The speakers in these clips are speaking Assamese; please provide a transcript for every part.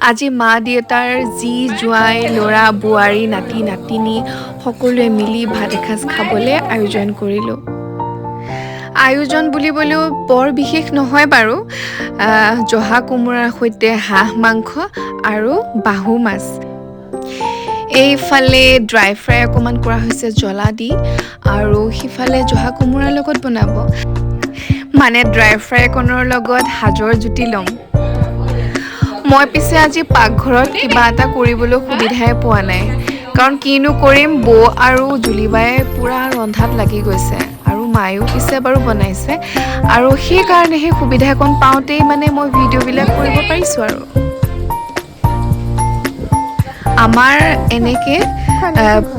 আজি মা দেউতাৰ যি জোৱাই ল'ৰা বোৱাৰী নাতি নাতিনী সকলোৱে মিলি ভাত এসাঁজ খাবলৈ আয়োজন কৰিলোঁ। আয়োজন বুলিবলৈও বৰ বিশেষ নহয় বাৰু, জহা কোমোৰাৰ সৈতে হাঁহ মাংস আৰু বাহু মাছ। এইফালে ড্ৰাই ফ্ৰাই অকণমান কৰা হৈছে জ্বলা দি, আৰু সিফালে জহা কোমোৰাৰ লগত বনাব, মানে ড্ৰাই ফ্ৰাই কণৰ লগত সাজৰ জুতি ল'ম। মই পিছে আজি পাকঘৰত কিবা এটা কৰিবলৈ সুবিধাই পোৱা নাই, কাৰণ কিনো কৰিম, বৌ আৰু জুলিবাই পূৰা ৰন্ধাত লাগি গৈছে, আৰু মায়েও পিছে বাৰু বনাইছে, আৰু সেইকাৰণে সেই সুবিধাকণ পাওঁতেই মানে মই ভিডিঅ'বিলাক কৰিব পাৰিছোঁ। আৰু আমাৰ এনেকৈ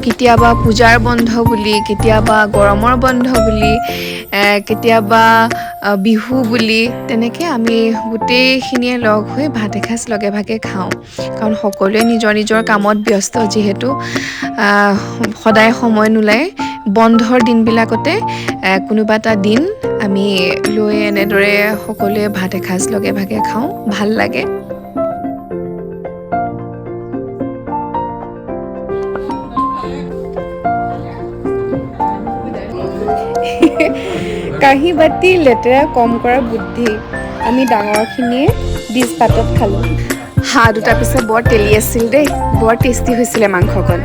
কেতিয়াবা পূজাৰ বন্ধ বুলি, কেতিয়াবা গৰমৰ বন্ধ বুলি, কেতিয়াবা বিহু বুলি, তেনেকৈ আমি গোটেইখিনিয়ে লগ হৈ ভাত এসাঁজ লগে ভাগে খাওঁ। কাৰণ সকলোৱে নিজৰ নিজৰ কামত ব্যস্ত যিহেতু, সদায় সময় নোলায়। বন্ধৰ দিনবিলাকতে কোনোবা এটা দিন আমি লৈ এনেদৰে সকলোৱে ভাত এসাঁজ লগে ভাগে খাওঁ, ভাল লাগে। কাঁহী বাতি লেতেৰা কম কৰাৰ বুদ্ধি আমি ডাঙৰখিনিয়ে ডিছ পাতত খালোঁ। হাঁহ দুটা পিছে বৰ তেলি আছিল দেই, বৰ টেষ্টি হৈছিলে মাংসকণ।